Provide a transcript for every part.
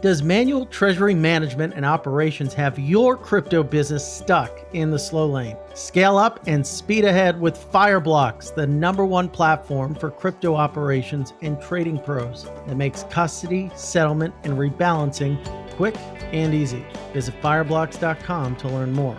Does manual treasury management and operations have your crypto business stuck in the slow lane? Scale up and speed ahead with Fireblocks, the #1 platform for crypto operations and trading pros that makes custody, settlement, and rebalancing quick and easy. Visit fireblocks.com to learn more.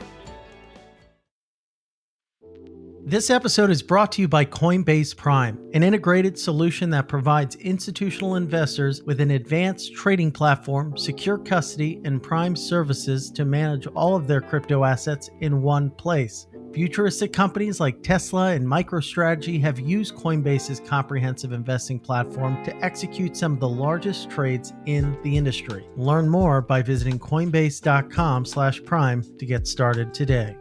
This episode is brought to you by Coinbase Prime, an integrated solution that provides institutional investors with an advanced trading platform, secure custody, and prime services to manage all of their crypto assets in one place. Futuristic companies like Tesla and MicroStrategy have used Coinbase's comprehensive investing platform to execute some of the largest trades in the industry. Learn more by visiting coinbase.com/prime to get started today.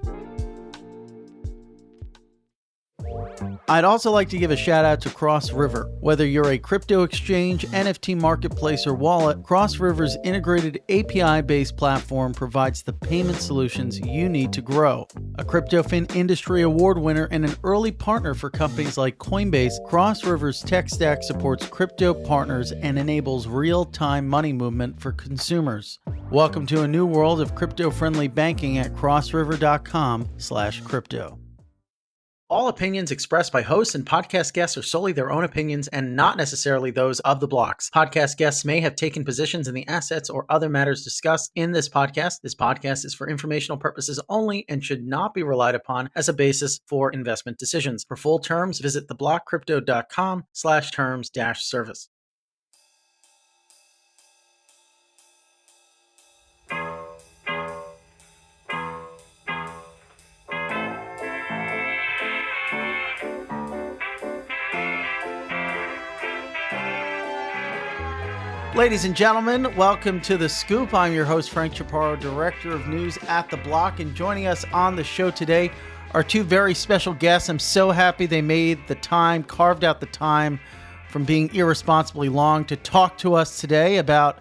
I'd also like to give a shout out to Cross River. Whether you're a crypto exchange, NFT marketplace, or wallet, Cross River's integrated API-based platform provides the payment solutions you need to grow. A CryptoFin Industry Award winner and an early partner for companies like Coinbase, Cross River's tech stack supports crypto partners and enables real-time money movement for consumers. Welcome to a new world of crypto-friendly banking at crossriver.com/crypto. All opinions expressed by hosts and podcast guests are solely their own opinions and not necessarily those of the blocks. Podcast guests may have taken positions in the assets or other matters discussed in this podcast. This podcast is for informational purposes only and should not be relied upon as a basis for investment decisions. For full terms, visit theblockcrypto.com/terms-service. Ladies and gentlemen, welcome to The Scoop. I'm your host, Frank Chaparro, Director of News at The Block, and joining us on the show today are two very special guests. I'm so happy they made the time, carved out the time from being irresponsibly long to talk to us today about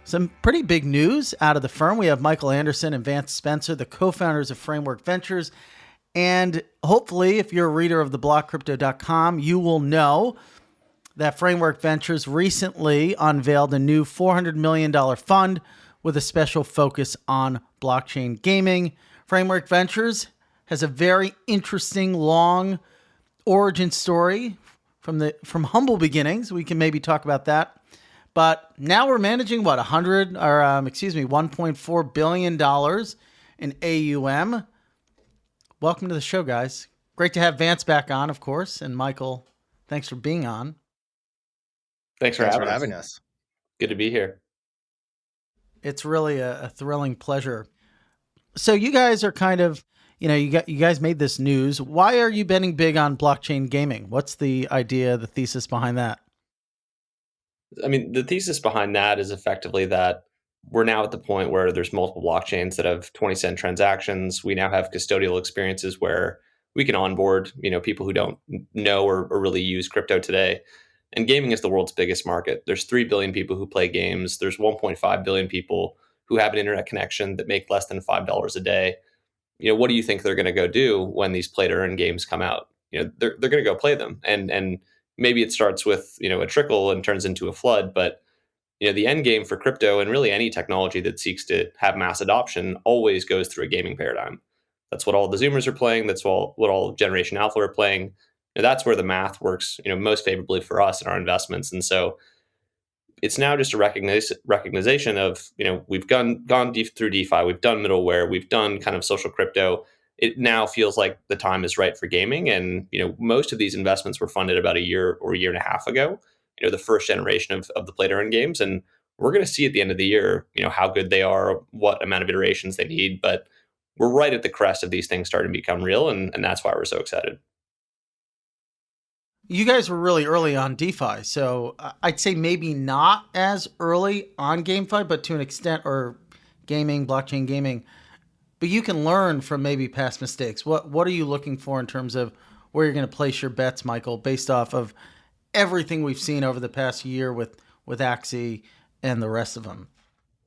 some pretty big news out of the firm. We have Michael Anderson and Vance Spencer, the co-founders of Framework Ventures. And hopefully, if you're a reader of theblockcrypto.com, you will know that Framework Ventures recently unveiled a new $400 million fund with a special focus on blockchain gaming. Framework Ventures has a very interesting, long origin story from humble beginnings. We can maybe talk about that. But now we're managing $1.4 billion in AUM. Welcome to the show, guys. Great to have Vance back on, of course, and Michael, thanks for being on. Thanks for having us. Good to be here. It's really a thrilling pleasure. So you guys are kind of, you guys made this news. Why are you betting big on blockchain gaming? What's the idea, the thesis behind that? I mean, the thesis behind that is effectively that we're now at the point where there's multiple blockchains that have 20-cent transactions. We now have custodial experiences where we can onboard, people who don't know or really use crypto today. And gaming is the world's biggest market. There's 3 billion people who play games. There's 1.5 billion people who have an internet connection that make less than $5 a day. What do you think they're going to go do when these play-to-earn games come out? They're going to go play them. And maybe it starts with, a trickle and turns into a flood. But, the end game for crypto and really any technology that seeks to have mass adoption always goes through a gaming paradigm. That's what all the Zoomers are playing. That's what all Generation Alpha are playing. That's where the math works, most favorably for us in our investments. And so it's now just a recognition of, we've gone through DeFi, we've done middleware, we've done kind of social crypto. It now feels like the time is right for gaming. And, most of these investments were funded about a year or a year and a half ago, the first generation of the play-to-earn games. And we're going to see at the end of the year, how good they are, what amount of iterations they need. But we're right at the crest of these things starting to become real. And that's why we're so excited. You guys were really early on DeFi, so I'd say maybe not as early on GameFi, but to an extent, or gaming, blockchain gaming. But you can learn from maybe past mistakes. What are you looking for in terms of where you're going to place your bets, Michael, based off of everything we've seen over the past year with Axie and the rest of them?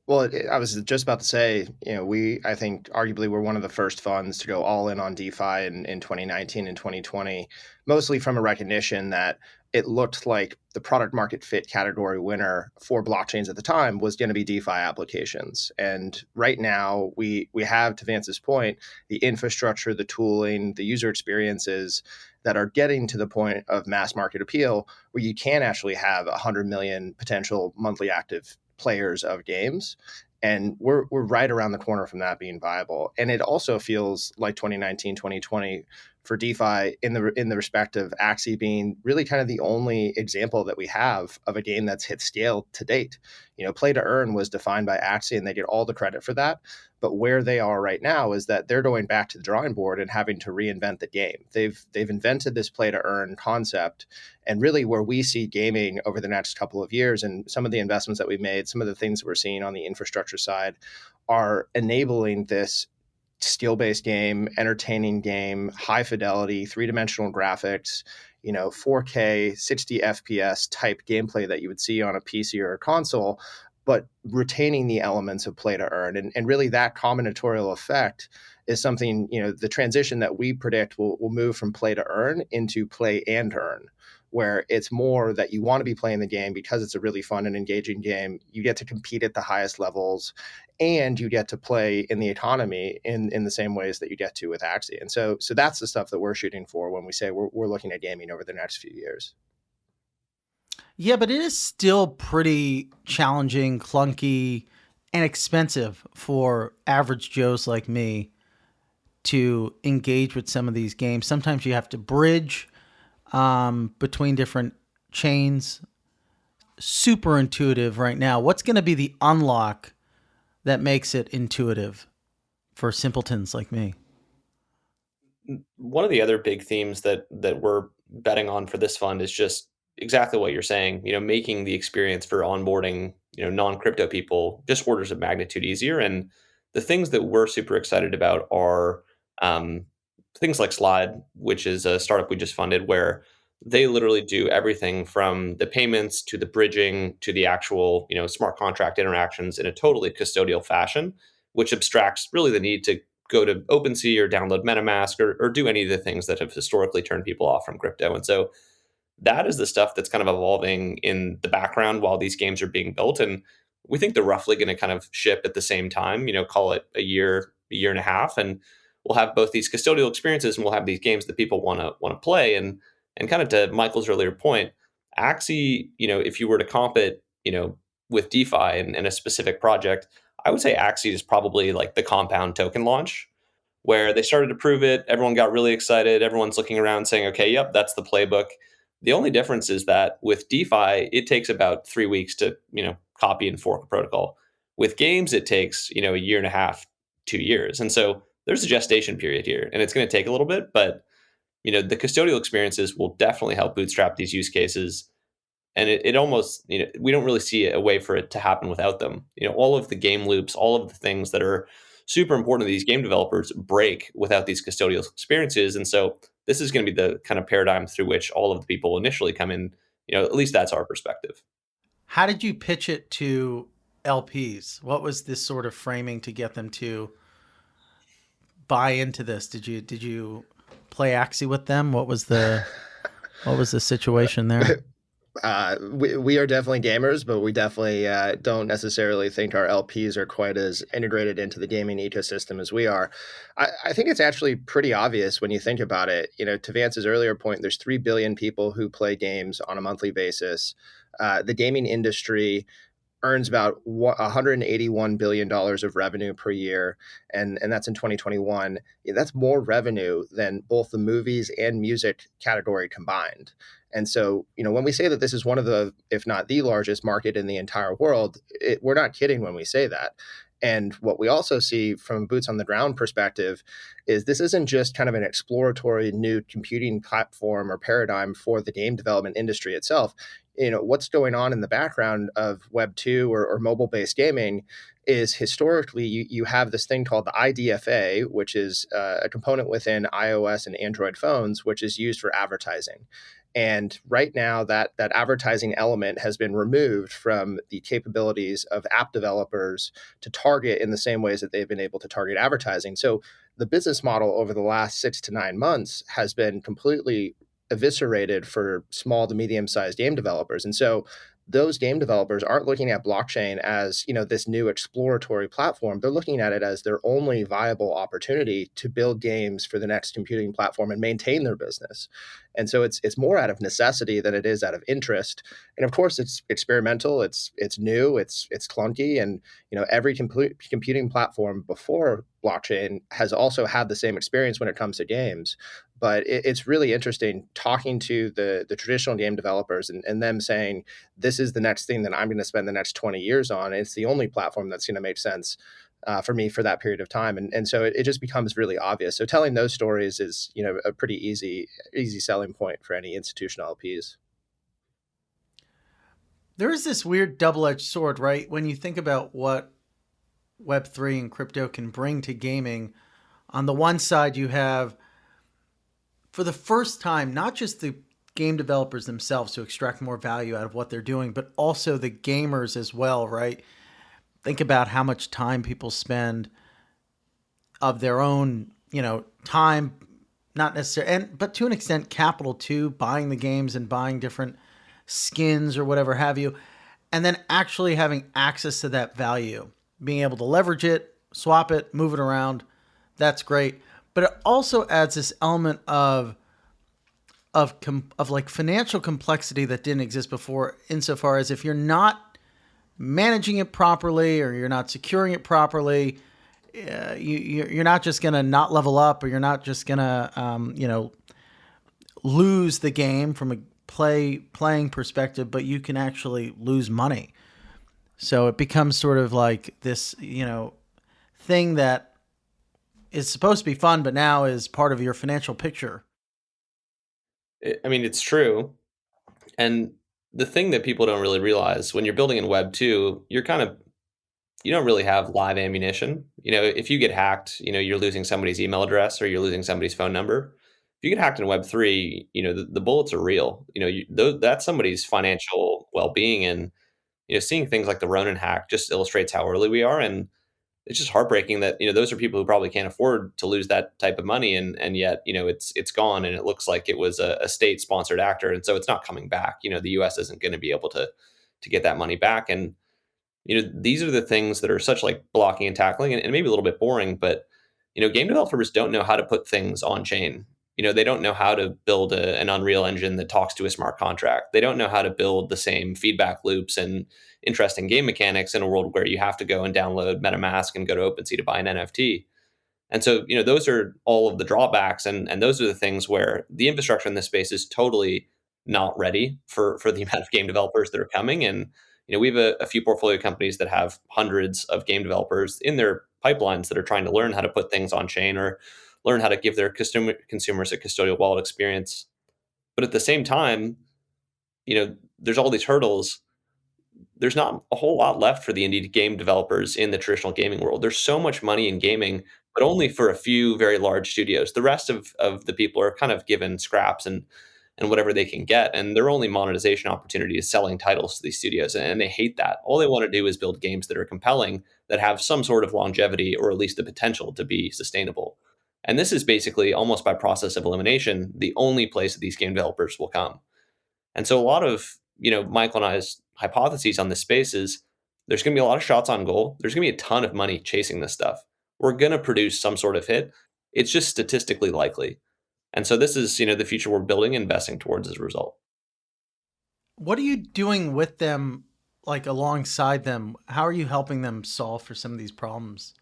Well, I was just about to say, I think arguably we're one of the first funds to go all in on DeFi in 2019 and 2020, mostly from a recognition that it looked like the product market fit category winner for blockchains at the time was going to be DeFi applications. And right now we have, to Vance's point, the infrastructure, the tooling, the user experiences that are getting to the point of mass market appeal where you can actually have 100 million potential monthly active players of games. And we're right around the corner from that being viable. And it also feels like 2019, 2020 for DeFi in the respect of Axie being really kind of the only example that we have of a game that's hit scale to date. Play to earn was defined by Axie and they get all the credit for that. But where they are right now is that they're going back to the drawing board and having to reinvent the game. They've invented this play to earn concept. And really where we see gaming over the next couple of years and some of the investments that we've made, some of the things that we're seeing on the infrastructure side are enabling this skill-based game, entertaining game, high fidelity, three-dimensional graphics, 4K, 60 FPS type gameplay that you would see on a PC or a console, but retaining the elements of play to earn. And really that combinatorial effect is something, the transition that we predict will move from play to earn into play and earn, where it's more that you want to be playing the game because it's a really fun and engaging game. You get to compete at the highest levels and you get to play in the economy in the same ways that you get to with Axie. And so that's the stuff that we're shooting for when we say we're looking at gaming over the next few years. Yeah, but it is still pretty challenging, clunky, and expensive for average Joes like me to engage with some of these games. Sometimes you have to bridge between different chains. Super intuitive right now. What's going to be the unlock that makes it intuitive for simpletons like me? One of the other big themes that we're betting on for this fund is just exactly what you're saying, making the experience for onboarding, non-crypto people just orders of magnitude easier. And the things that we're super excited about are things like Slide, which is a startup we just funded, where they literally do everything from the payments to the bridging to the actual, smart contract interactions in a totally custodial fashion, which abstracts really the need to go to OpenSea or download MetaMask or do any of the things that have historically turned people off from crypto. And so that is the stuff that's kind of evolving in the background while these games are being built. And we think they're roughly going to kind of ship at the same time, call it a year and a half. And we'll have both these custodial experiences and we'll have these games that people want to play. And kind of to Michael's earlier point, Axie, if you were to comp it, with DeFi and a specific project, I would say Axie is probably like the compound token launch, where they started to prove it. Everyone got really excited. Everyone's looking around saying, okay, yep, that's the playbook. The only difference is that with DeFi, it takes about 3 weeks to, copy and fork a protocol. With games, it takes, a year and a half, 2 years. And so there's a gestation period here, and it's going to take a little bit, but the custodial experiences will definitely help bootstrap these use cases. And it almost, we don't really see a way for it to happen without them. All of the game loops, all of the things that are super important to these game developers break without these custodial experiences. And so this is going to be the kind of paradigm through which all of the people initially come in. At least that's our perspective. How did you pitch it to LPs? What was this sort of framing to get them to buy into this? Did you play Axie with them? What was the situation there? We are definitely gamers, but we definitely don't necessarily think our LPs are quite as integrated into the gaming ecosystem as we are. I think it's actually pretty obvious when you think about it. To Vance's earlier point, there's 3 billion people who play games on a monthly basis. The gaming industry earns about $181 billion of revenue per year, and that's in 2021. That's more revenue than both the movies and music category combined. And so, when we say that this is one of the, if not the largest market in the entire world, we're not kidding when we say that. And what we also see from a boots on the ground perspective is this isn't just kind of an exploratory new computing platform or paradigm for the game development industry itself. What's going on in the background of Web 2 or mobile-based gaming is historically you have this thing called the IDFA, which is a component within iOS and Android phones, which is used for advertising. And right now, that advertising element has been removed from the capabilities of app developers to target in the same ways that they've been able to target advertising. So the business model over the last 6 to 9 months has been completely eviscerated for small to medium-sized game developers. And so those game developers aren't looking at blockchain as, this new exploratory platform. They're looking at it as their only viable opportunity to build games for the next computing platform and maintain their business. And so it's more out of necessity than it is out of interest. And of course, it's experimental, it's new, it's clunky, and every computing platform before blockchain has also had the same experience when it comes to games. But it's really interesting talking to the traditional game developers and them saying, this is the next thing that I'm going to spend the next 20 years on. And it's the only platform that's going to make sense for me for that period of time. And so it just becomes really obvious. So telling those stories is, a pretty easy selling point for any institutional LPs. There is this weird double-edged sword, right? When you think about what Web3 and crypto can bring to gaming, on the one side, you have, for the first time, not just the game developers themselves to extract more value out of what they're doing, but also the gamers as well, right? Think about how much time people spend of their own, time, not necessarily, but to an extent, capital too, buying the games and buying different skins or whatever have you, and then actually having access to that value, being able to leverage it, swap it, move it around. That's great. But it also adds this element of like financial complexity that didn't exist before, insofar as if you're not managing it properly or you're not securing it properly, you're not just going to not level up, or you're not just going to, lose the game from a playing perspective, but you can actually lose money. So it becomes sort of like this, thing that is supposed to be fun, but now is part of your financial picture. I mean, it's true. And the thing that people don't really realize when you're building in Web 2, you don't really have live ammunition. If you get hacked, you're losing somebody's email address or you're losing somebody's phone number. If you get hacked in Web 3, the bullets are real. That's somebody's financial well-being. And, seeing things like the Ronin hack just illustrates how early we are. And it's just heartbreaking that, those are people who probably can't afford to lose that type of money. And yet, it's gone, and it looks like it was a state sponsored actor. And so it's not coming back. The US isn't going to be able to get that money back. And, these are the things that are such like blocking and tackling, and maybe a little bit boring, but, game developers don't know how to put things on chain. They don't know how to build an Unreal Engine that talks to a smart contract. They don't know how to build the same feedback loops and interesting game mechanics in a world where you have to go and download MetaMask and go to OpenSea to buy an NFT. And so, those are all of the drawbacks. And those are the things where the infrastructure in this space is totally not ready for the amount of game developers that are coming. And, we have a few portfolio companies that have hundreds of game developers in their pipelines that are trying to learn how to put things on chain or learn how to give their consumers a custodial wallet experience. But at the same time, there's all these hurdles. There's not a whole lot left for the indie game developers in the traditional gaming world. There's so much money in gaming, but only for a few very large studios. The rest of the people are kind of given scraps and whatever they can get. And their only monetization opportunity is selling titles to these studios. And they hate that. All they want to do is build games that are compelling, that have some sort of longevity or at least the potential to be sustainable. And this is basically, almost by process of elimination, the only place that these game developers will come. And so a lot of, Michael and I's hypotheses on this space is there's going to be a lot of shots on goal. There's going to be a ton of money chasing this stuff. We're going to produce some sort of hit. It's just statistically likely. And so this is, the future we're building and investing towards as a result. What are you doing with them, like alongside them? How are you helping them solve for some of these problems?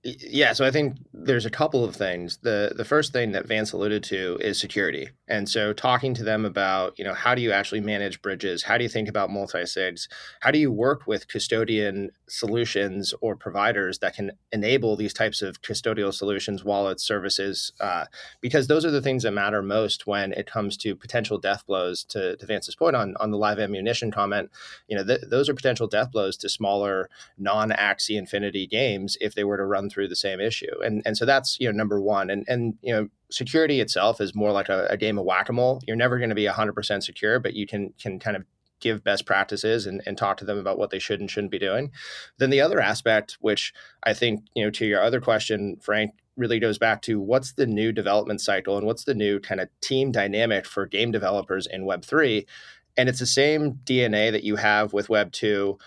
Yeah, so I think there's a couple of things. The first thing that Vance alluded to is security. And so talking to them about, how do you actually manage bridges? How do you think about multi-sigs? How do you work with custodian solutions or providers that can enable these types of custodial solutions, wallets, services? Because those are the things that matter most when it comes to potential death blows, to Vance's point on the live ammunition comment. Those are potential death blows to smaller non-Axie Infinity games if they were to run through the same issue. And so that's, number one. And security itself is more like a game of whack-a-mole. You're never going to be 100% secure, but you can kind of give best practices and talk to them about what they should and shouldn't be doing. Then the other aspect, which I think, to your other question, Frank, really goes back to what's the new development cycle and what's the new kind of team dynamic for game developers in Web3. And it's the same DNA that you have with Web2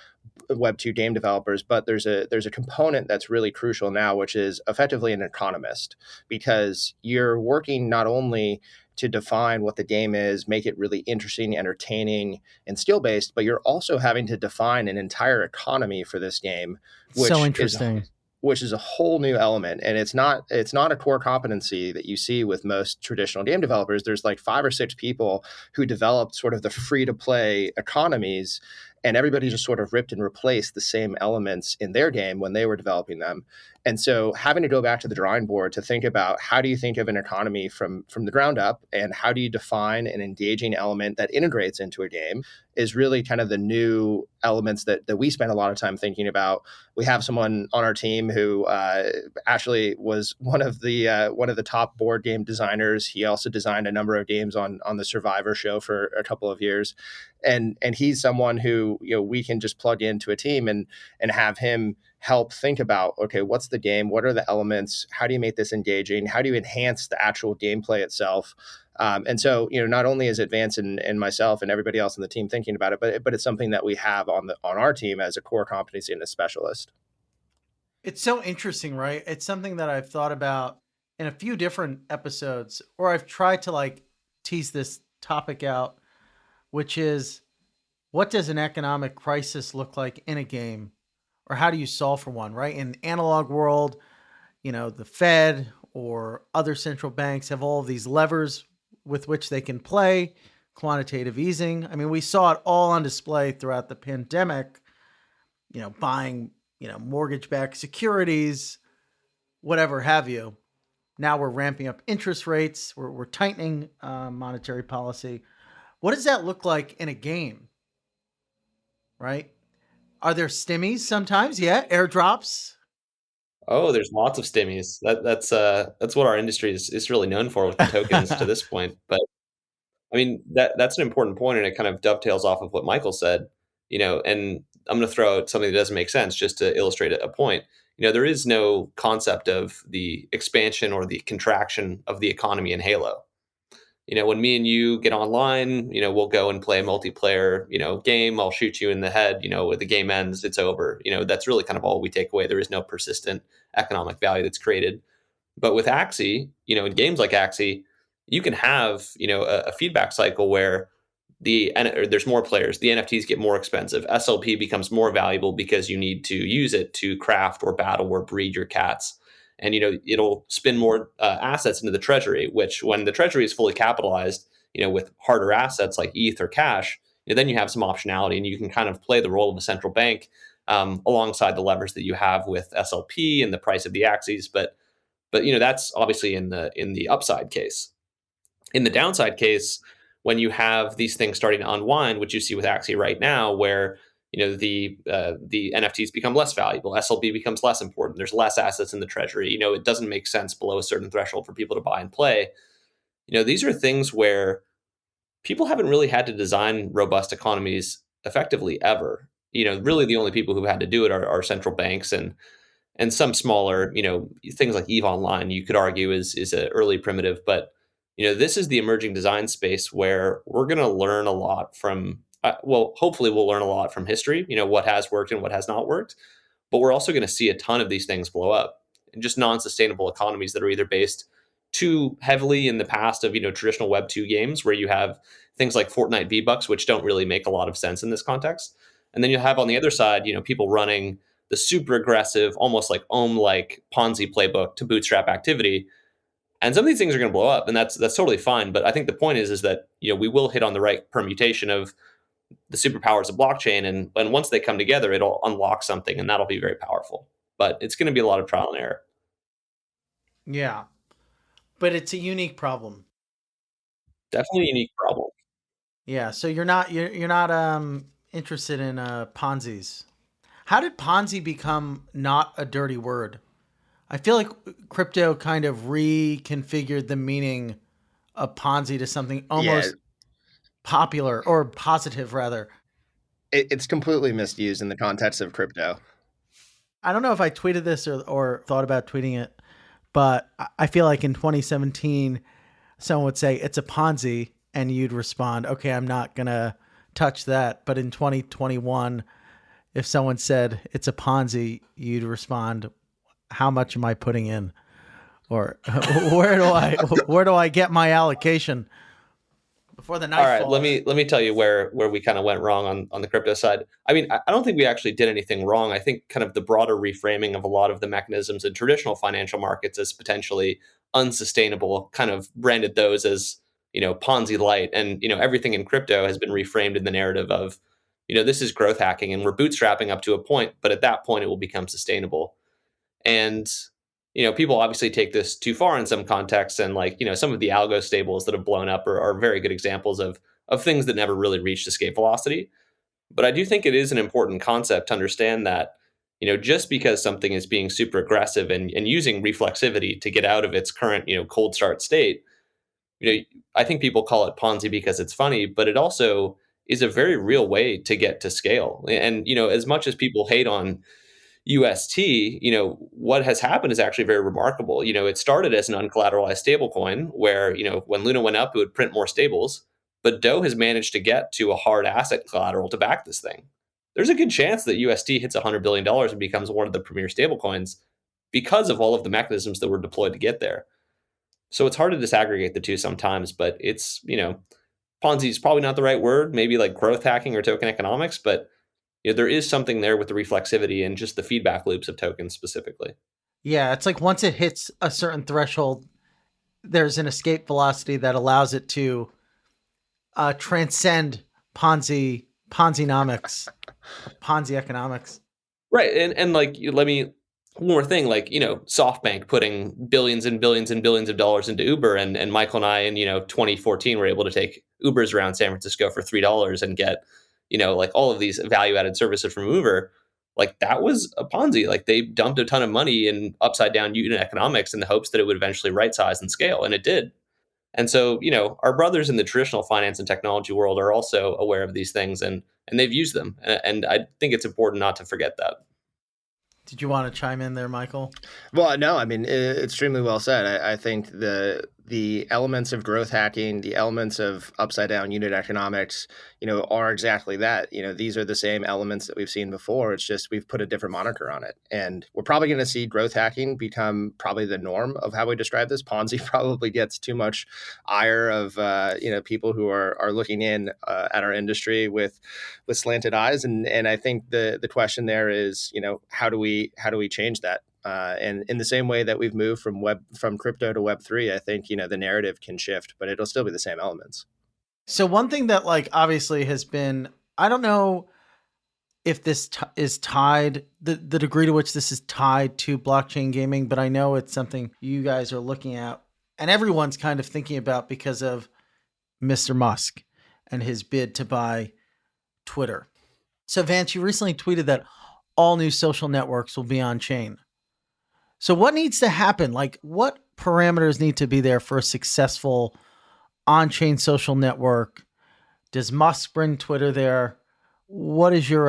game developers, but there's a component that's really crucial now, which is effectively an economist, because you're working not only to define what the game is, make it really interesting, entertaining, and skill-based, but you're also having to define an entire economy for this game, which so interesting. Which is a whole new element. And it's not a core competency that you see with most traditional game developers. There's like 5 or 6 people who developed sort of the free-to-play economies, and everybody just sort of ripped and replaced the same elements in their game when they were developing them. And so having to go back to the drawing board to think about how do you think of an economy from the ground up, and how do you define an engaging element that integrates into a game is really kind of the new elements that we spend a lot of time thinking about. We have someone on our team who actually was one of the top board game designers. He also designed a number of games on the Survivor show for a couple of years. And he's someone who, we can just plug into a team and have him help think about, okay, what's the game? What are the elements? How do you make this engaging? How do you enhance the actual gameplay itself? And so, not only is it Vance and myself and everybody else on the team thinking about it, but it's something that we have on our team as a core competency and a specialist. It's so interesting, right? It's something that I've thought about in a few different episodes, or I've tried to tease this topic out, which is, what does an economic crisis look like in a game? Or how do you solve for one, right? In the analog world, the Fed or other central banks have all of these levers with which they can play, quantitative easing. I mean, we saw it all on display throughout the pandemic, buying, mortgage-backed securities, whatever have you. Now we're ramping up interest rates. We're tightening monetary policy. What does that look like in a game, right? Are there stimmies sometimes? Yeah, airdrops. Oh, there's lots of stimmies. That's what our industry is really known for with the tokens to this point. But I mean, that's an important point, and it kind of dovetails off of what Michael said. And I'm going to throw out something that doesn't make sense just to illustrate a point. There is no concept of the expansion or the contraction of the economy in Halo. When me and you get online, we'll go and play a multiplayer, game. I'll shoot you in the head. When the game ends, it's over. That's really kind of all we take away. There is no persistent economic value that's created. But with Axie, in games like Axie, you can have, a feedback cycle where there's more players, the NFTs get more expensive, SLP becomes more valuable because you need to use it to craft or battle or breed your cats. And, it'll spin more assets into the treasury, which when the treasury is fully capitalized, with harder assets like ETH or cash, then you have some optionality and you can kind of play the role of a central bank alongside the levers that you have with SLP and the price of the Axies. But that's obviously in the upside case. In the downside case, when you have these things starting to unwind, which you see with Axie right now, where the NFTs become less valuable, SLP becomes less important, there's less assets in the treasury, it doesn't make sense below a certain threshold for people to buy and play. These are things where people haven't really had to design robust economies effectively ever. Really the only people who had to do it are central banks and some smaller, things like EVE Online, you could argue is an early primitive. But this is the emerging design space where we're going to learn a lot from hopefully we'll learn a lot from history, what has worked and what has not worked. But we're also going to see a ton of these things blow up, and just non-sustainable economies that are either based too heavily in the past of, traditional Web 2 games where you have things like Fortnite V-Bucks, which don't really make a lot of sense in this context. And then you have on the other side, people running the super aggressive, almost like Ohm-like Ponzi playbook to bootstrap activity. And some of these things are going to blow up, and that's totally fine. But I think the point is that, we will hit on the right permutation of the superpowers of blockchain. And once they come together, it'll unlock something, and that'll be very powerful. But it's going to be a lot of trial and error. Yeah. But it's a unique problem. Definitely a unique problem. Yeah. So you're not interested in Ponzi's. How did Ponzi become not a dirty word? I feel like crypto kind of reconfigured the meaning of Ponzi to something almost popular or positive rather. It's completely misused in the context of crypto. I don't know if I tweeted this or thought about tweeting it, but I feel like in 2017, someone would say it's a Ponzi, and you'd respond, okay, I'm not going to touch that. But in 2021, if someone said it's a Ponzi, you'd respond, how much am I putting in? Or where do I get my allocation before the night All right, falls? let me tell you where we kind of went wrong on the crypto side. I mean, I don't think we actually did anything wrong. I think kind of the broader reframing of a lot of the mechanisms in traditional financial markets as potentially unsustainable kind of branded those as, Ponzi light. And, everything in crypto has been reframed in the narrative of, this is growth hacking and we're bootstrapping up to a point, but at that point it will become sustainable. And people obviously take this too far in some contexts, and some of the algo stables that have blown up are very good examples of things that never really reached escape velocity. But I do think it is an important concept to understand that just because something is being super aggressive and using reflexivity to get out of its current cold start state, I think people call it Ponzi because it's funny, but it also is a very real way to get to scale. And as much as people hate on UST, what has happened is actually very remarkable. It started as an uncollateralized stablecoin where, when Luna went up, it would print more stables, but Doe has managed to get to a hard asset collateral to back this thing. There's a good chance that UST hits $100 billion and becomes one of the premier stablecoins because of all of the mechanisms that were deployed to get there. So it's hard to disaggregate the two sometimes, but it's, Ponzi is probably not the right word, maybe like growth hacking or token economics, but there is something there with the reflexivity and just the feedback loops of tokens specifically. Yeah, it's like once it hits a certain threshold, there's an escape velocity that allows it to transcend Ponzi-nomics, Ponzi economics. Right. And let me, one more thing, SoftBank putting billions and billions and billions of dollars into Uber, and Michael and I in, 2014 were able to take Ubers around San Francisco for $3 and get, all of these value added services from Uber. That was a Ponzi. They dumped a ton of money in upside down unit economics in the hopes that it would eventually right size and scale. And it did. And so, our brothers in the traditional finance and technology world are also aware of these things, and they've used them. And I think it's important not to forget that. Did you want to chime in there, Michael? Well, no, I mean, extremely well said. I think the elements of growth hacking, the elements of upside down unit economics, are exactly that. These are the same elements that we've seen before. It's just we've put a different moniker on it. And we're probably going to see growth hacking become probably the norm of how we describe this. Ponzi probably gets too much ire of people who are looking in at our industry with slanted eyes. And I think the question there is, how do we change that? And in the same way that we've moved from crypto to Web3, I think, the narrative can shift, but it'll still be the same elements. So one thing that obviously has been, I don't know if this is tied, the degree to which this is tied to blockchain gaming, but I know it's something you guys are looking at and everyone's kind of thinking about because of Mr. Musk and his bid to buy Twitter. So Vance, you recently tweeted that all new social networks will be on chain. So what needs to happen? What parameters need to be there for a successful on-chain social network? Does Musk bring Twitter there? What is your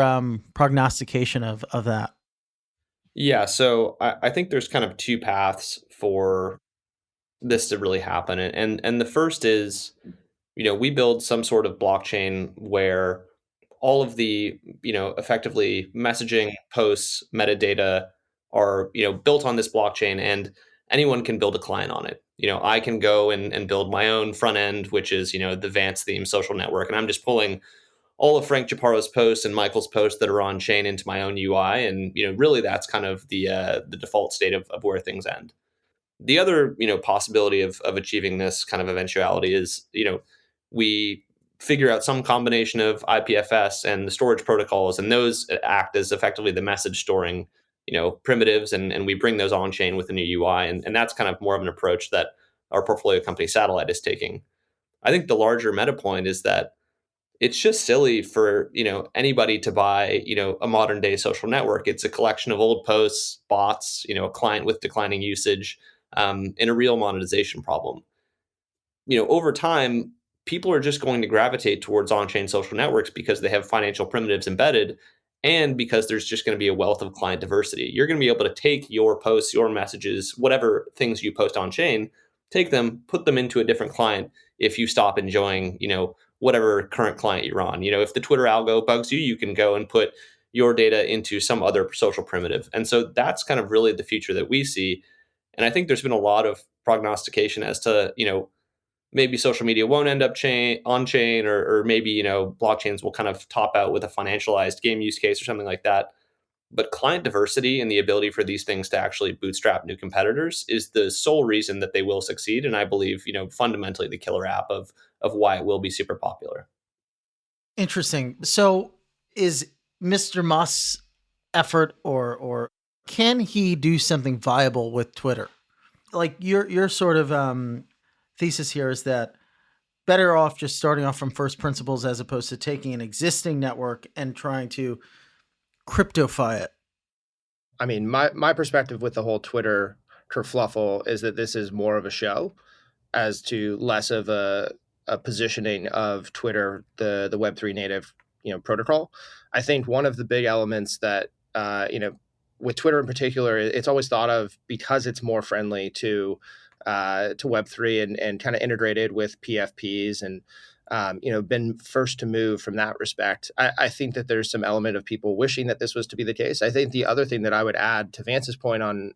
prognostication of that? Yeah, so I think there's kind of two paths for this to really happen. And the first is, we build some sort of blockchain where all of the, effectively messaging, posts, metadata are, built on this blockchain, and anyone can build a client on it. I can go and build my own front end, which is, the Vance theme social network. And I'm just pulling all of Frank Chaparro's posts and Michael's posts that are on chain into my own UI. And, really that's kind of the default state of where things end. The other, possibility of achieving this kind of eventuality is, we figure out some combination of IPFS and the storage protocols, and those act as effectively the message storing, primitives, and we bring those on chain with a new UI. And that's kind of more of an approach that our portfolio company Satellite is taking. I think the larger meta point is that it's just silly for, anybody to buy, a modern day social network. It's a collection of old posts, bots, a client with declining usage, and a real monetization problem. Over time, people are just going to gravitate towards on-chain social networks because they have financial primitives embedded and because there's just going to be a wealth of client diversity. You're going to be able to take your posts, your messages, whatever things you post on chain, take them, put them into a different client if you stop enjoying, whatever current client you're on. If the Twitter algo bugs you, you can go and put your data into some other social primitive. And so that's kind of really the future that we see. And I think there's been a lot of prognostication as to, maybe social media won't end up on chain, or maybe, blockchains will kind of top out with a financialized game use case or something like that. But client diversity and the ability for these things to actually bootstrap new competitors is the sole reason that they will succeed. And I believe, fundamentally the killer app of why it will be super popular. Interesting. So is Mr. Musk's effort or can he do something viable with Twitter? Like your sort of thesis here is that better off just starting off from first principles as opposed to taking an existing network and trying to cryptofy it. I mean, my perspective with the whole Twitter kerfluffle is that this is more of a show as to less of a positioning of Twitter, the Web3 native, protocol. I think one of the big elements that, with Twitter in particular, it's always thought of because it's more friendly to Web3 and kind of integrated with PFPs and, been first to move from that respect. I think that there's some element of people wishing that this was to be the case. I think the other thing that I would add to Vance's point on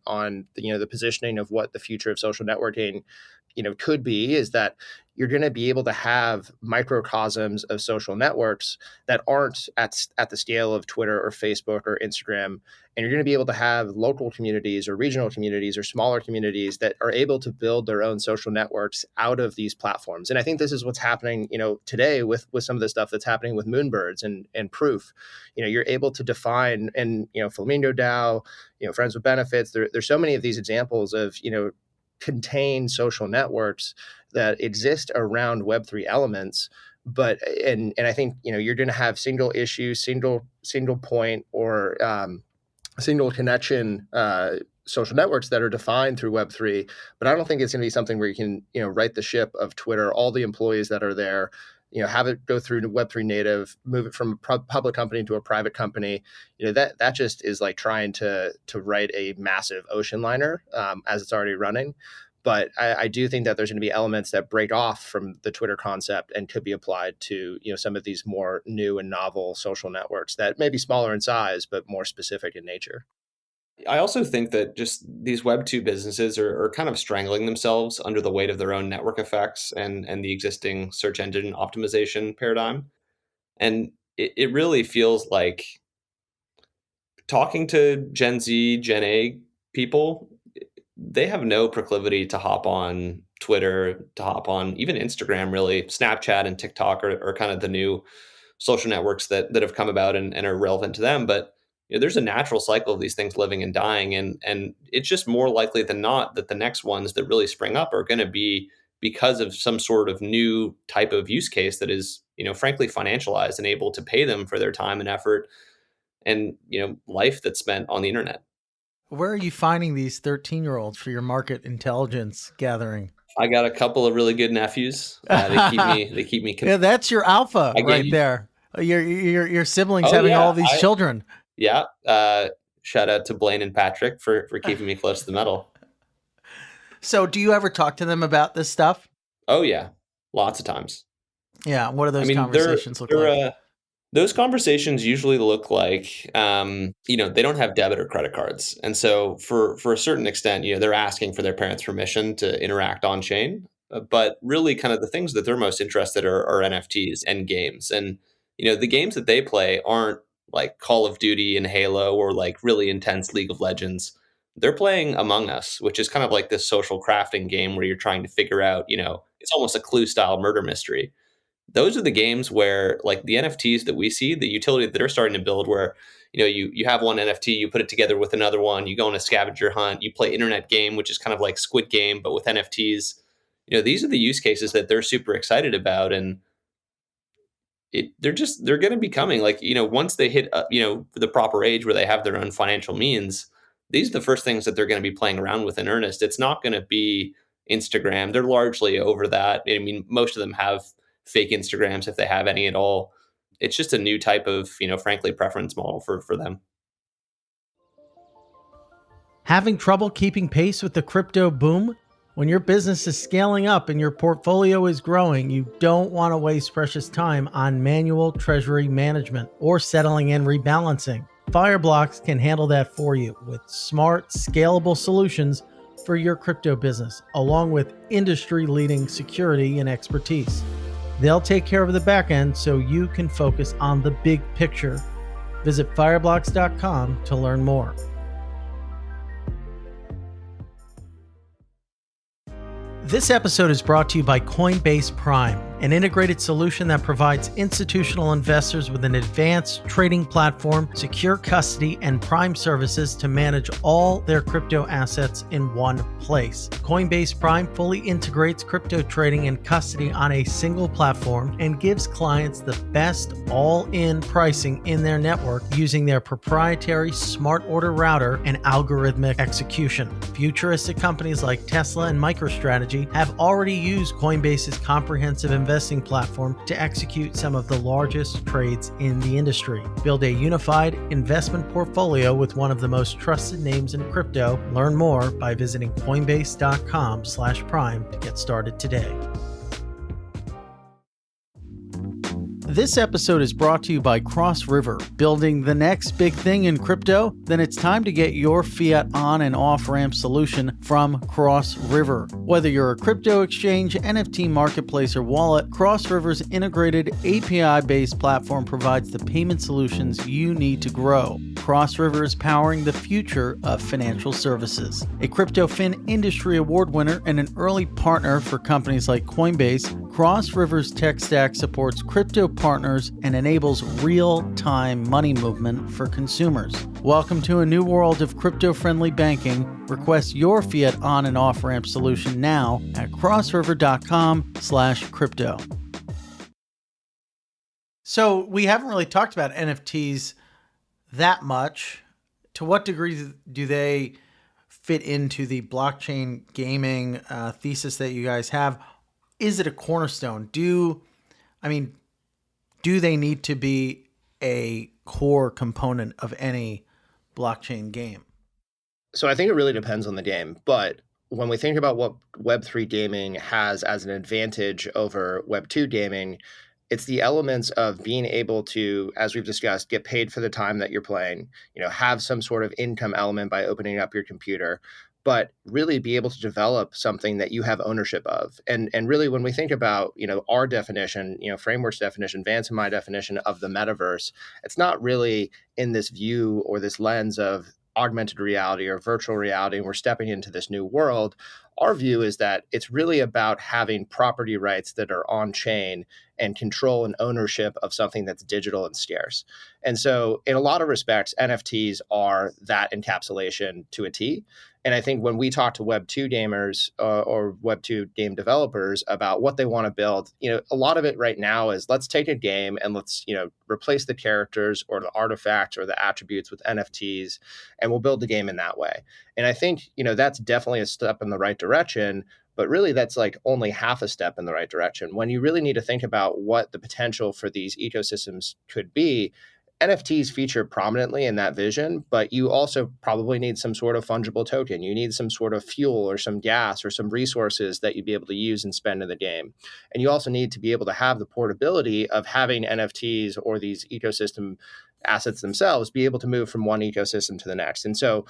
the positioning of what the future of social networking, could be is that you're going to be able to have microcosms of social networks that aren't at the scale of Twitter or Facebook or Instagram. And you're going to be able to have local communities or regional communities or smaller communities that are able to build their own social networks out of these platforms. And I think this is what's happening, today with some of the stuff that's happening with Moonbirds and Proof. You're able to define, and, Flamingo DAO, Friends with Benefits. There's so many of these examples of, contain social networks that exist around Web3 elements. But and I think you're going to have single issue, single point, or single connection social networks that are defined through Web3. But I don't think it's going to be something where you can right the ship of Twitter, all the employees that are there, have it go through to Web3 native, move it from a public company to a private company. That just is like trying to write a massive ocean liner as it's already running. But I do think that there's going to be elements that break off from the Twitter concept and could be applied to some of these more new and novel social networks that may be smaller in size but more specific in nature. I also think that just these Web 2 businesses are kind of strangling themselves under the weight of their own network effects and the existing search engine optimization paradigm. And it really feels like talking to Gen Z, Gen A people, they have no proclivity to hop on Twitter, to hop on even Instagram, really. Snapchat and TikTok are kind of the new social networks that have come about and are relevant to them. But there's a natural cycle of these things living and dying. And it's just more likely than not that the next ones that really spring up are going to be because of some sort of new type of use case that is, frankly, financialized and able to pay them for their time and effort and, life that's spent on the internet. Where are you finding these 13-year-olds for your market intelligence gathering? I got a couple of really good nephews. They keep me. Yeah, that's your alpha right there. Your siblings having all these children. Yeah. Shout out to Blaine and Patrick for keeping me close to the metal. So do you ever talk to them about this stuff? Oh, yeah. Lots of times. Yeah. What do those conversations look like? Those conversations usually look like, they don't have debit or credit cards. And so for a certain extent, they're asking for their parents' permission to interact on chain. But really kind of the things that they're most interested are NFTs and games. And, the games that they play aren't like Call of Duty and Halo or like really intense League of Legends. They're playing Among Us, which is kind of like this social crafting game where you're trying to figure out, it's almost a Clue style murder mystery. Those are the games where like the NFTs that we see, the utility that they're starting to build where, you have one NFT, you put it together with another one, you go on a scavenger hunt, you play internet game, which is kind of like Squid Game, but with NFTs. These are the use cases that they're super excited about. And they're going to be coming like, once they hit, the proper age where they have their own financial means, these are the first things that they're going to be playing around with in earnest. It's not going to be Instagram. They're largely over that. I mean, most of them have fake Instagrams if they have any at all. It's just a new type of, frankly, preference model for them. Having trouble keeping pace with the crypto boom? When your business is scaling up and your portfolio is growing, you don't want to waste precious time on manual treasury management or settling and rebalancing. Fireblocks can handle that for you with smart, scalable solutions for your crypto business, along with industry-leading security and expertise. They'll take care of the back end so you can focus on the big picture. Visit fireblocks.com to learn more. This episode is brought to you by Coinbase Prime, an integrated solution that provides institutional investors with an advanced trading platform, secure custody, and prime services to manage all their crypto assets in one place. Coinbase Prime fully integrates crypto trading and custody on a single platform and gives clients the best all-in pricing in their network using their proprietary smart order router and algorithmic execution. Futuristic companies like Tesla and MicroStrategy have already used Coinbase's comprehensive investing platform to execute some of the largest trades in the industry. Build a unified investment portfolio with one of the most trusted names in crypto. Learn more by visiting coinbase.com/prime to get started today. This episode is brought to you by Cross River. Building the next big thing in crypto? Then it's time to get your fiat on and off ramp solution from Cross River. Whether you're a crypto exchange, NFT marketplace, or wallet, Cross River's integrated API-based platform provides the payment solutions you need to grow. Cross River is powering the future of financial services. A CryptoFin industry award winner and an early partner for companies like Coinbase, Cross River's tech stack supports crypto partners and enables real-time money movement for consumers. Welcome to a new world of crypto-friendly banking. Request your fiat on and off ramp solution now at crossriver.com/crypto. So we haven't really talked about NFTs that much. To what degree do they fit into the blockchain gaming thesis that you guys have? Is it a cornerstone? Do they need to be a core component of any blockchain game? So I think it really depends on the game. But when we think about what Web3 gaming has as an advantage over Web2 gaming, it's the elements of being able to, as we've discussed, get paid for the time that you're playing, have some sort of income element by opening up your computer, but really be able to develop something that you have ownership of. And really, when we think about, our definition, Framework's definition, Vance and my definition of the metaverse, it's not really in this view or this lens of augmented reality or virtual reality, and we're stepping into this new world. Our view is that it's really about having property rights that are on chain and control and ownership of something that's digital and scarce. And so in a lot of respects, NFTs are that encapsulation to a T. And I think when we talk to Web2 gamers or Web2 game developers about what they want to build, a lot of it right now is let's take a game and let's, replace the characters or the artifacts or the attributes with NFTs, and we'll build the game in that way. And I think, that's definitely a step in the right direction, but really that's like only half a step in the right direction. When you really need to think about what the potential for these ecosystems could be, NFTs feature prominently in that vision, but you also probably need some sort of fungible token. You need some sort of fuel or some gas or some resources that you'd be able to use and spend in the game. And you also need to be able to have the portability of having NFTs or these ecosystem assets themselves be able to move from one ecosystem to the next. And so,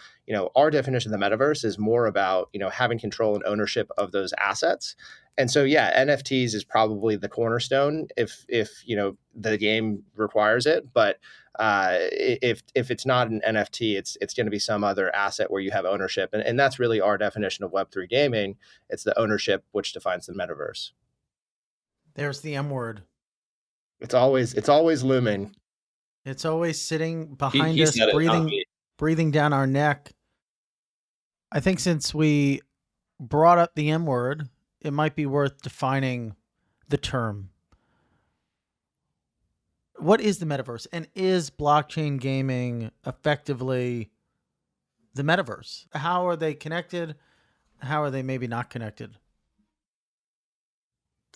our definition of the metaverse is more about, having control and ownership of those assets. And so, yeah, NFTs is probably the cornerstone if the game requires it. But if it's not an NFT, it's going to be some other asset where you have ownership, and that's really our definition of Web3 gaming. It's the ownership which defines the metaverse. There's the M word. It's always looming. It's always sitting behind us, said breathing down our neck. I think since we brought up the M word, it might be worth defining the term. What is the metaverse? And is blockchain gaming effectively the metaverse? How are they connected? How are they maybe not connected?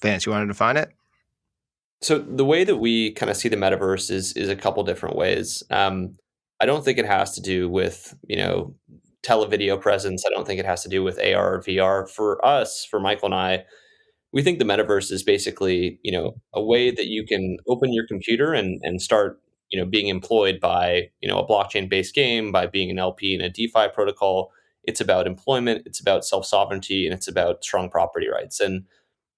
Vance, you want to define it? So the way that we kind of see the metaverse is a couple different ways. I don't think it has to do with televideo presence. I don't think it has to do with AR or VR. For us, for Michael and I, we think the metaverse is basically a way that you can open your computer and start being employed by a blockchain based game, by being an LP in a DeFi protocol. It's about employment, it's about self sovereignty, and it's about strong property rights. And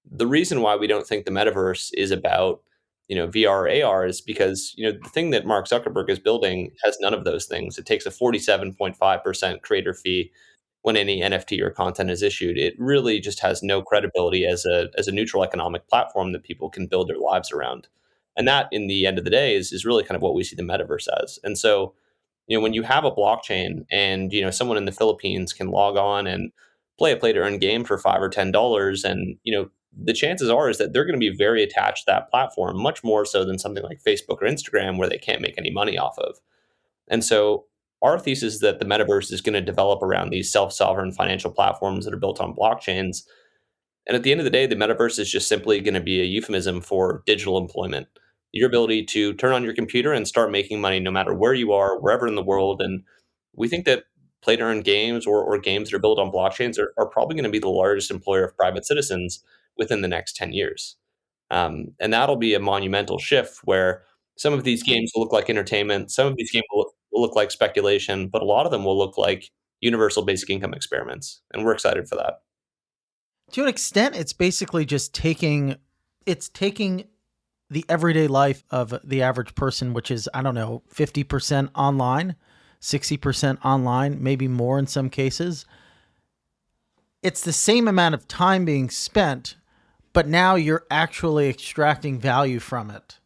the reason why we don't think the metaverse is about VR or AR is because the thing that Mark Zuckerberg is building has none of those things. It takes a 47.5% creator fee when any NFT or content is issued. It really just has no credibility as a neutral economic platform that people can build their lives around. And that, in the end of the day, is really kind of what we see the metaverse as. And so, when you have a blockchain and someone in the Philippines can log on and play a play to earn game for $5 or $10, and the chances are is that they're going to be very attached to that platform, much more so than something like Facebook or Instagram, where they can't make any money off of. And so our thesis is that the metaverse is going to develop around these self-sovereign financial platforms that are built on blockchains. And at the end of the day, the metaverse is just simply going to be a euphemism for digital employment. Your ability to turn on your computer and start making money no matter where you are, wherever in the world. And we think that play to earn games or games that are built on blockchains are probably going to be the largest employer of private citizens within the next 10 years. And that'll be a monumental shift where some of these games will look like entertainment, some of these games will look like speculation, but a lot of them will look like universal basic income experiments. And we're excited for that. To an extent, it's basically just taking the everyday life of the average person, which is, I don't know, 50% online, 60% online, maybe more in some cases. It's the same amount of time being spent, but now you're actually extracting value from it.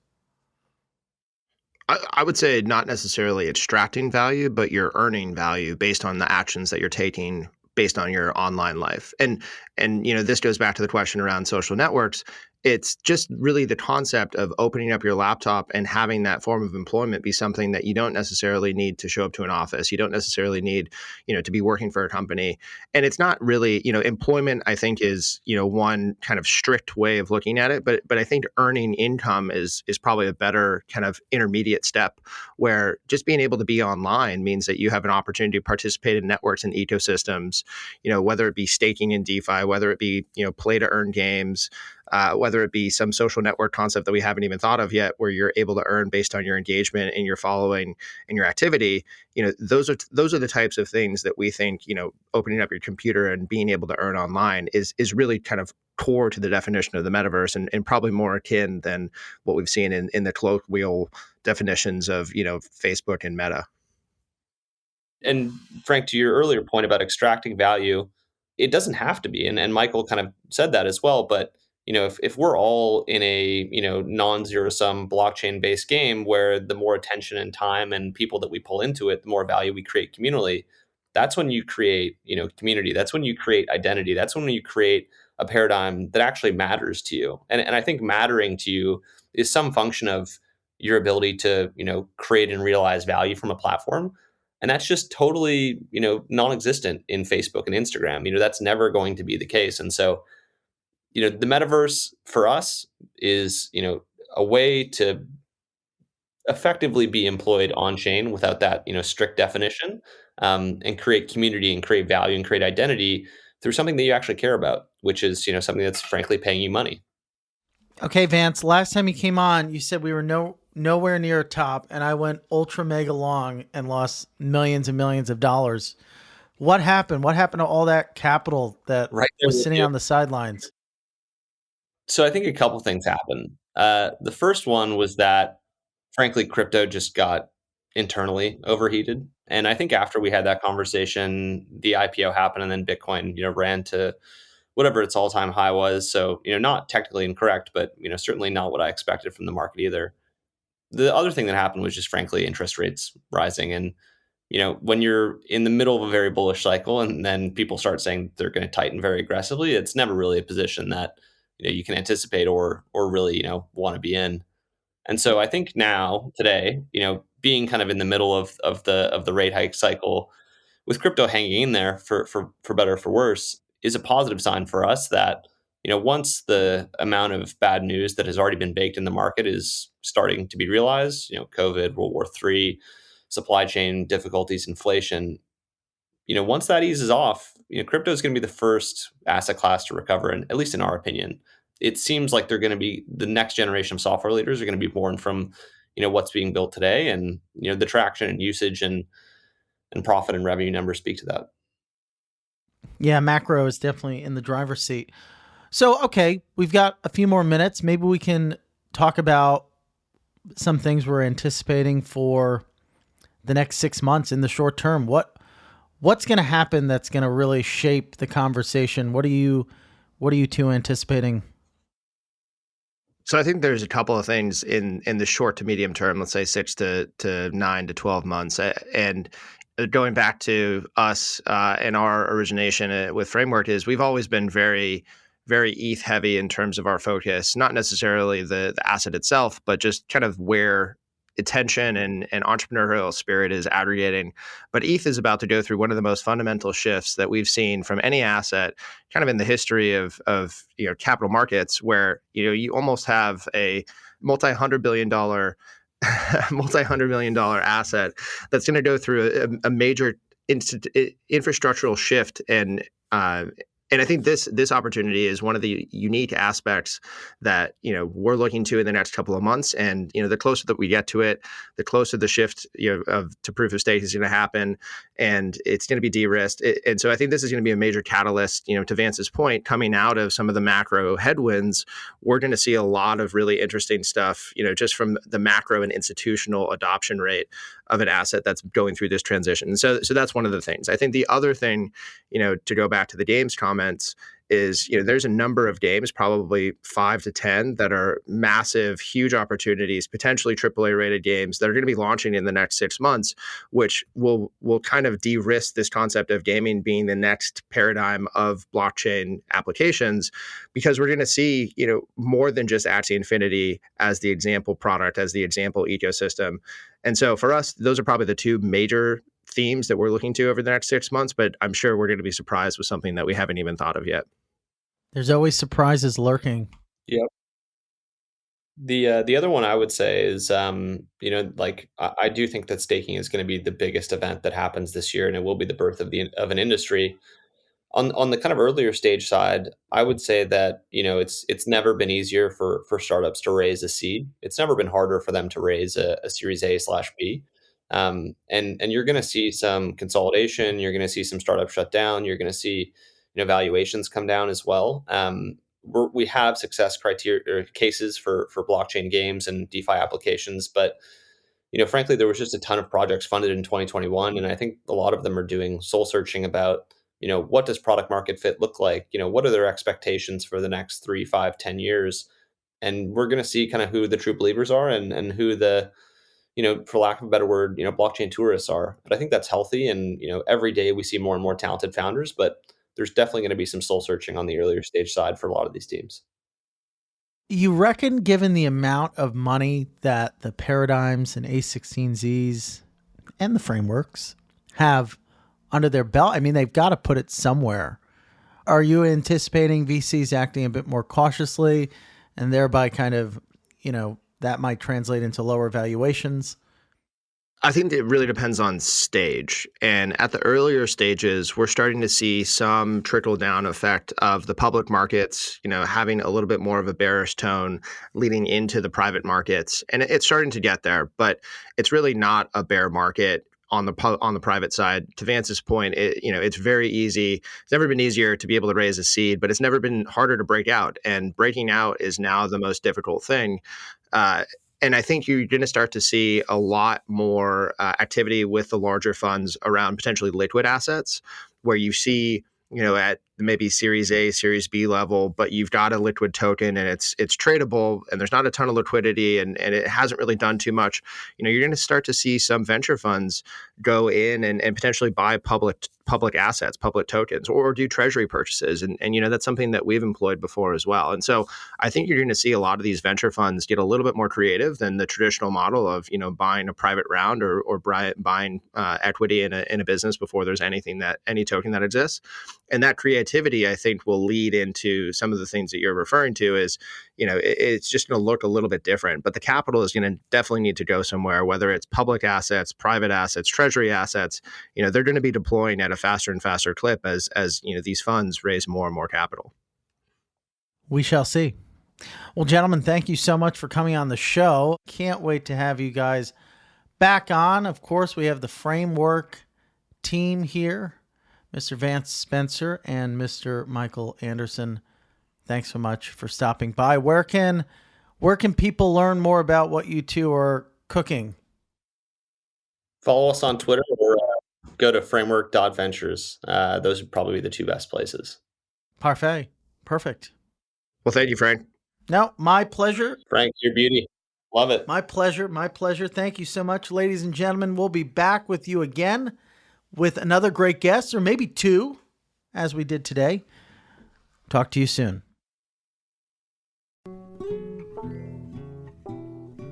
I would say not necessarily extracting value, but you're earning value based on the actions that you're taking based on your online life. And this goes back to the question around social networks. It's just really the concept of opening up your laptop and having that form of employment be something that you don't necessarily need to show up to an office. You don't necessarily need, to be working for a company. And it's not really, employment, I think, is, one kind of strict way of looking at it. But I think earning income is probably a better kind of intermediate step, where just being able to be online means that you have an opportunity to participate in networks and ecosystems, whether it be staking in DeFi, whether it be, play to earn games, whether it be some social network concept that we haven't even thought of yet, where you're able to earn based on your engagement and your following and your activity. Those are the types of things that we think, opening up your computer and being able to earn online is really kind of core to the definition of the metaverse, and probably more akin than what we've seen in the colloquial definitions of, Facebook and Meta. And Frank, to your earlier point about extracting value, it doesn't have to be. And Michael kind of said that as well. But if we're all in a non-zero sum blockchain based game where the more attention and time and people that we pull into it, the more value we create communally, that's when you create community. That's when you create identity. That's when you create a paradigm that actually matters to you. And I think mattering to you is some function of your ability to create and realize value from a platform. And that's just totally non-existent in Facebook and Instagram. That's never going to be the case. And so the metaverse for us is, a way to effectively be employed on chain without that, strict definition, and create community and create value and create identity through something that you actually care about, which is, something that's frankly paying you money. Okay, Vance, last time you came on, you said we were nowhere near a top, and I went ultra mega long and lost millions and millions of dollars. What happened? What happened to all that capital that was sitting on the sidelines? So I think a couple things happened. The first one was that, frankly, crypto just got internally overheated. And I think after we had that conversation, the IPO happened, and then Bitcoin, ran to whatever its all-time high was. So, not technically incorrect, but, certainly not what I expected from the market either. The other thing that happened was just, frankly, interest rates rising. And, when you're in the middle of a very bullish cycle and then people start saying they're going to tighten very aggressively, it's never really a position that, you can anticipate or really, want to be in. And so I think now, today, being kind of in the middle of the rate hike cycle, with crypto hanging in there for better or for worse, is a positive sign for us that once the amount of bad news that has already been baked in the market is starting to be realized, COVID, World War III, supply chain difficulties, inflation, once that eases off, crypto is going to be the first asset class to recover, and at least in our opinion, it seems like they're going to be the next generation of software leaders are going to be born from, what's being built today, and the traction and usage and profit and revenue numbers speak to that. Yeah, macro is definitely in the driver's seat. So, okay, we've got a few more minutes. Maybe we can talk about some things we're anticipating for the next 6 months in the short term. What's going to happen that's going to really shape the conversation? What are you two anticipating? So I think there's a couple of things in the short to medium term, let's say 6 to 9 to 12 months. And going back to us and our origination with Framework is we've always been very, very ETH heavy in terms of our focus, not necessarily the asset itself, but just kind of where attention and entrepreneurial spirit is aggregating. But ETH is about to go through one of the most fundamental shifts that we've seen from any asset kind of in the history of capital markets, where you almost have a multi-hundred million dollar asset that's going to go through a major infrastructural shift. And I think this opportunity is one of the unique aspects that we're looking to in the next couple of months. And the closer that we get to it, the closer the shift to proof of stake is going to happen, and it's going to be de-risked. And so I think this is going to be a major catalyst. To Vance's point, coming out of some of the macro headwinds, we're going to see a lot of really interesting stuff. Just from the macro and institutional adoption rate of an asset that's going through this transition. So that's one of the things. I think the other thing, to go back to the games comments, is there's a number of games, probably 5 to 10, that are massive, huge opportunities, potentially AAA rated games that are going to be launching in the next 6 months, which will kind of de-risk this concept of gaming being the next paradigm of blockchain applications, because we're going to see more than just Axie Infinity as the example product, as the example ecosystem. And so for us, those are probably the two major themes that we're looking to over the next 6 months, but I'm sure we're going to be surprised with something that we haven't even thought of yet. There's always surprises lurking. Yep. The other one I would say is, I do think that staking is going to be the biggest event that happens this year, and it will be the birth of an industry. On the kind of earlier stage side, I would say that it's never been easier for startups to raise a seed. It's never been harder for them to raise a Series A/B. And you're going to see some consolidation. You're going to see some startups shut down. You're going to see valuations come down as well. We have success criteria or cases for blockchain games and DeFi applications, but frankly, there was just a ton of projects funded in 2021, and I think a lot of them are doing soul searching about what does product market fit look like? What are their expectations for the next 3, 5, 10 years? And we're going to see kind of who the true believers are and who the for lack of a better word, blockchain tourists are. But I think that's healthy, and every day we see more and more talented founders, but there's definitely going to be some soul searching on the earlier stage side for a lot of these teams. You reckon, given the amount of money that the Paradigms and A16Zs and the frameworks have under their belt, I mean, they've got to put it somewhere. Are you anticipating VCs acting a bit more cautiously and thereby kind of, that might translate into lower valuations? I think it really depends on stage. And at the earlier stages, we're starting to see some trickle down effect of the public markets, having a little bit more of a bearish tone leading into the private markets. And it's starting to get there, but it's really not a bear market on the private side. To Vance's point, it's very easy. It's never been easier to be able to raise a seed, but it's never been harder to break out. And breaking out is now the most difficult thing. And I think you're going to start to see a lot more activity with the larger funds around potentially liquid assets, where you see, at maybe Series A, Series B level, but you've got a liquid token and it's tradable and there's not a ton of liquidity and it hasn't really done too much. You're going to start to see some venture funds go in and potentially buy public assets, public tokens, or do treasury purchases. And that's something that we've employed before as well. And so I think you're going to see a lot of these venture funds get a little bit more creative than the traditional model of, buying a private round or buying equity in a business before there's any token that exists. And that creativity, I think, will lead into some of the things that you're referring to is, it's just going to look a little bit different. But the capital is going to definitely need to go somewhere, whether it's public assets, private assets, treasury assets. They're going to be deploying at a faster and faster clip as these funds raise more and more capital. We shall see. Well, gentlemen, thank you so much for coming on the show. Can't wait to have you guys back on. Of course, we have the Framework team here, Mr. Vance Spencer and Mr. Michael Anderson. Thanks so much for stopping by. Where can people learn more about what you two are cooking? Follow us on Twitter or go to framework.ventures. Those would probably be the two best places. Parfait. Perfect. Well, thank you, Frank. No, my pleasure. Frank, your beauty. Love it. My pleasure. My pleasure. Thank you so much, ladies and gentlemen. We'll be back with you again with another great guest, or maybe two, as we did today. Talk to you soon.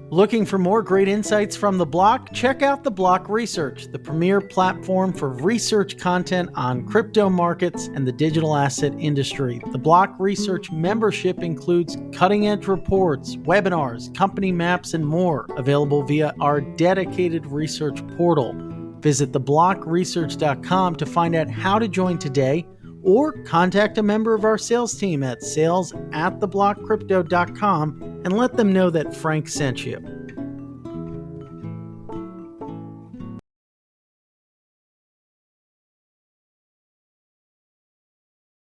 Looking for more great insights from The Block? Check out The Block Research, the premier platform for research content on crypto markets and the digital asset industry. The Block Research membership includes cutting-edge reports, webinars, company maps, and more, available via our dedicated research portal. Visit theblockresearch.com to find out how to join today, or contact a member of our sales team at sales@theblockcrypto.com and let them know that Frank sent you.